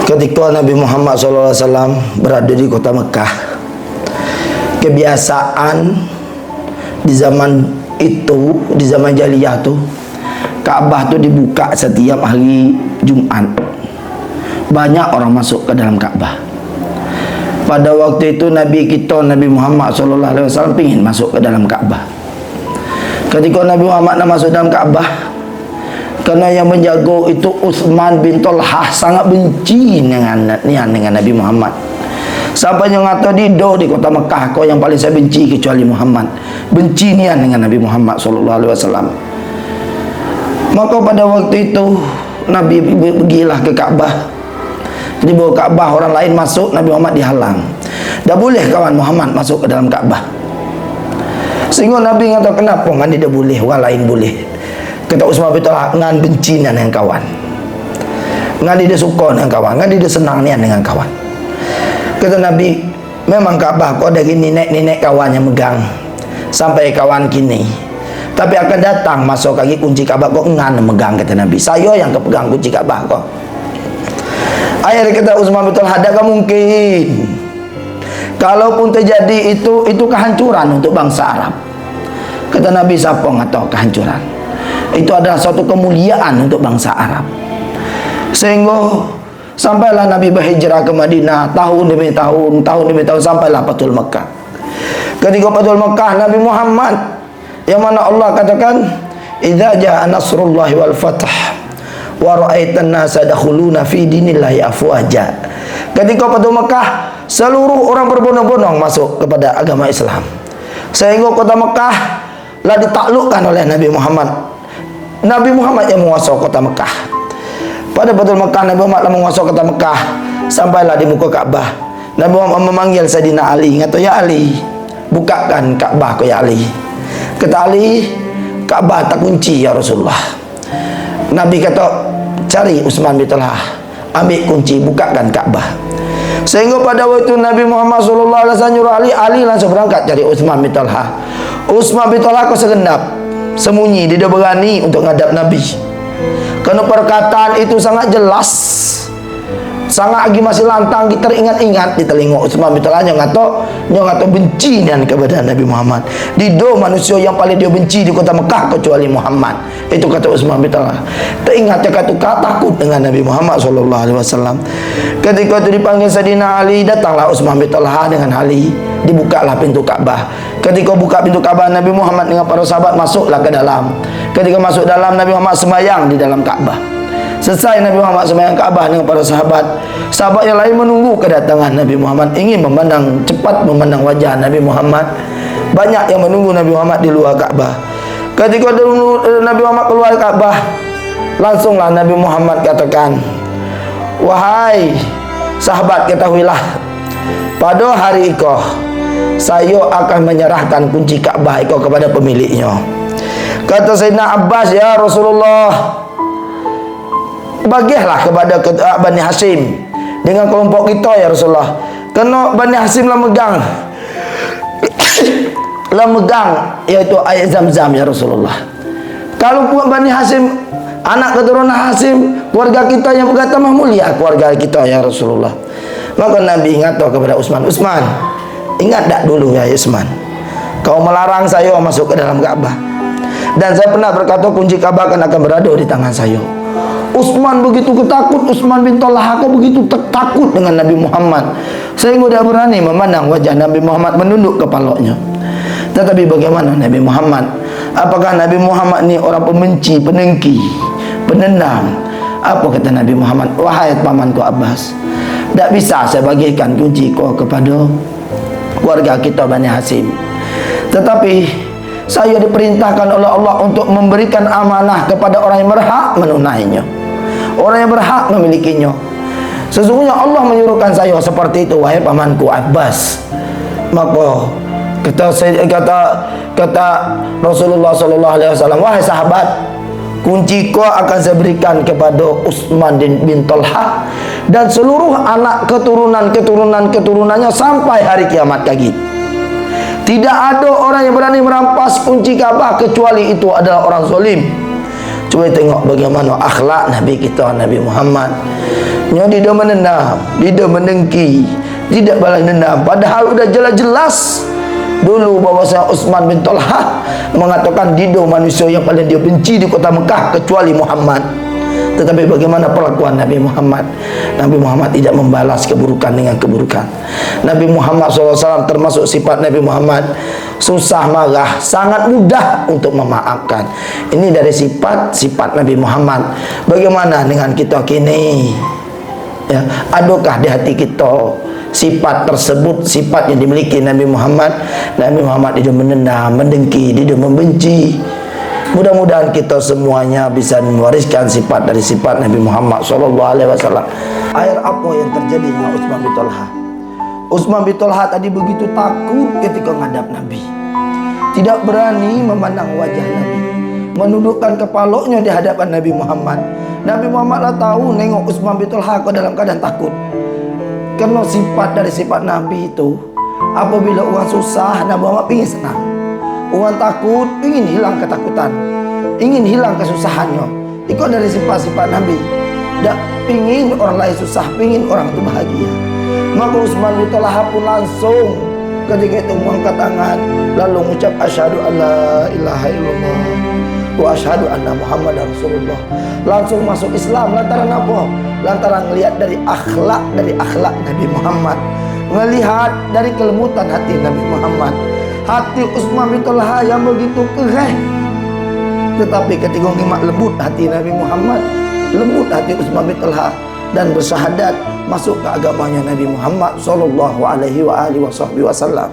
Ketika Nabi Muhammad SAW berada di kota Mekah, kebiasaan di zaman itu, di zaman jahiliyah tu, Ka'bah tu dibuka setiap hari Jumat. Banyak orang masuk ke dalam Ka'bah. Pada waktu itu Nabi kita, Nabi Muhammad SAW ingin masuk ke dalam Ka'bah. Ketika Nabi Muhammad nak masuk dalam Ka'bah, kerana yang menjaga itu Utsman bin Talhah sangat benci dengan Nabi Muhammad. Sampai yang kata di kota Mekah, kau yang paling saya benci kecuali Muhammad. Benci nian dengan Nabi Muhammad SAW. Maka pada waktu itu Nabi pergilah ke Ka'bah. Di bawah Ka'bah orang lain masuk, Nabi Muhammad dihalang. Dah boleh kawan Muhammad masuk ke dalam Ka'bah. Sehingga Nabi kata, kenapa ngani dah boleh, orang lain boleh? Kata Utsman bin Talhah, ngan benci dengan kawan, ngan dia suka dengan kawan, ngan dia senang dengan kawan. Kata Nabi, memang Ka'bah kau dari nenek-nenek kawan yang megang sampai kawan kini, tapi akan datang masuk lagi kunci Ka'bah kau ngan megang, kata Nabi. Saya yang kepegang kunci Ka'bah kau. Akhirnya kata Utsman bin Talhah, tak mungkin. Kalaupun terjadi itu kehancuran untuk bangsa Arab. Kata Nabi, siapa ngata kehancuran? Itu adalah suatu kemuliaan untuk bangsa Arab. Sehingga sampailah Nabi berhijrah ke Madinah tahun demi tahun sampailah Fathul Mekah. Ketika Fathul Mekah, Nabi Muhammad yang mana Allah katakan, idza jaa nasrullahi wal fath wa ra'aitan nasa yadkhuluna fi dinillahi afwaja. Ketika Fathul Mekah, seluruh orang berbondong-bondong masuk kepada agama Islam. Sehingga kota Mekah lah ditaklukkan oleh Nabi Muhammad. Nabi Muhammad yang menguasai kota Mekah. Pada Fathul Mekah, Nabi Muhammad menguasai kota Mekah. Sampailah di muka Ka'bah, Nabi Muhammad memanggil Sayyidina Ali. Kata, ya Ali, bukakan Ka'bah kau ya Ali. Kata Ali, Ka'bah tak kunci ya Rasulullah. Nabi kata, cari Utsman bin Talhah, ambil kunci, bukakan Ka'bah. Sehingga pada waktu Nabi Muhammad SAW nyuruh Ali langsung berangkat cari Utsman bin Talhah. Utsman bin Talhah kau segenap sembunyi, dia dah berani untuk menghadap Nabi. Kerana perkataan itu sangat jelas, sangat lagi masih lantang, kita ingat-ingat di telinga Utsman bin Talhah yang kata benci dan kepada Nabi Muhammad. Dido manusia yang paling dia benci di kota Mekah kecuali Muhammad. Itu kata Utsman bin Talhah. Teringat cakap takut dengan Nabi Muhammad SAW. Ketika itu dipanggil Sayyidina Ali, datanglah Utsman bin Talhah dengan Ali. Dibukalah pintu Ka'bah. Ketika buka pintu Ka'bah, Nabi Muhammad dengan para sahabat masuklah ke dalam. Ketika masuk dalam, Nabi Muhammad sembahyang di dalam Ka'bah. Selesai Nabi Muhammad sembahyang Ka'bah dengan para sahabat, sahabat yang lain menunggu kedatangan Nabi Muhammad, ingin cepat memandang wajah Nabi Muhammad. Banyak yang menunggu Nabi Muhammad di luar Ka'bah. Ketika Nabi Muhammad keluar Ka'bah, langsunglah Nabi Muhammad katakan, wahai sahabat, ketahuilah, pada hari ikoh saya akan menyerahkan kunci Ka'bah ikoh kepada pemiliknya. Kata Sayyidina Abbas, ya Rasulullah, bagilah kepada Bani Hashim dengan kelompok kita ya Rasulullah. Kerana Bani Hashim lah megang iaitu air Zam-Zam ya Rasulullah. Kalau buat Bani Hashim, anak keturunan Hashim, keluarga kita yang pertama mulia keluarga kita ya Rasulullah. Maka Nabi ingat kepada Utsman, ingat tak dulu ya Utsman, kau melarang saya masuk ke dalam Ka'bah, dan saya pernah berkata kunci Ka'bah akan berada di tangan saya. Utsman begitu ketakut, Utsman bin Talhah begitu takut dengan Nabi Muhammad, sehingga dia berani memandang wajah Nabi Muhammad, menunduk kepalanya. Tetapi bagaimana Nabi Muhammad? Apakah Nabi Muhammad ni orang pembenci, pendengki, penendam? Apa kata Nabi Muhammad? Wahai pamanku Abbas, tak bisa saya bagikan kunci kau kepada keluarga kita Bani Hashim, tetapi saya diperintahkan oleh Allah untuk memberikan amanah kepada orang yang berhak menunainya, orang yang berhak memilikinya. Sesungguhnya Allah menyuruhkan saya seperti itu, wahai pamanku Abbas. Maka kata Rasulullah SAW, wahai sahabat, kunci kau akan saya berikan kepada Utsman bin Talhah dan seluruh anak keturunannya sampai hari kiamat lagi. Tidak ada orang yang berani merampas kunci Ka'bah kecuali itu adalah orang zalim. Cuba tengok bagaimana akhlak Nabi kita, Nabi Muhammad. Dia menendam, dia mendengki, tidak balas dendam. Padahal udah jelas-jelas dulu bahwasanya Utsman bin Talha mengatakan dido manusia yang paling dia benci di kota Mekah kecuali Muhammad. Tetapi bagaimana perlakuan Nabi Muhammad? Nabi Muhammad tidak membalas keburukan dengan keburukan. Nabi Muhammad SAW termasuk sifat Nabi Muhammad, susah marah, sangat mudah untuk memaafkan. Ini dari sifat Nabi Muhammad. Bagaimana dengan kita kini? Ya, adakah di hati kita sifat tersebut, sifat yang dimiliki Nabi Muhammad? Nabi Muhammad dia menendam, mendengki, dia membenci. Mudah-mudahan kita semuanya bisa mewariskan sifat dari sifat Nabi Muhammad SAW. Akhir apa yang terjadi dengan Utsman bin Talha? Utsman bin Talha tadi begitu takut ketika menghadap Nabi, tidak berani memandang wajah Nabi, menundukkan kepalanya di hadapan Nabi Muhammad. Nabi Muhammad lah tahu nengok Utsman bin Talha ke dalam keadaan takut. Karena sifat dari sifat Nabi itu, apabila orang susah, Nabi Muhammad ingin senang. Orang takut, ingin hilang ketakutan, ingin hilang kesusahannya. Itu dari sifat-sifat Nabi. Tak ingin orang lain susah, ingin orang itu bahagia. Maka Utsman bin Talha pun langsung ketika itu mengangkat tangan, lalu mengucap asyhadu alla ilaha illallah wa asyhadu anna Muhammadar Rasulullah. Langsung masuk Islam. Lantaran apa? Lantaran melihat dari akhlak Nabi Muhammad, melihat dari kelembutan hati Nabi Muhammad. Hati Utsman bin Talha yang begitu keras, tetapi ketika ngimak lembut hati Nabi Muhammad, lembut hati Utsman bin Talha, dan bersyahadat masuk ke agamanya Nabi Muhammad sallallahu alaihi wasallam.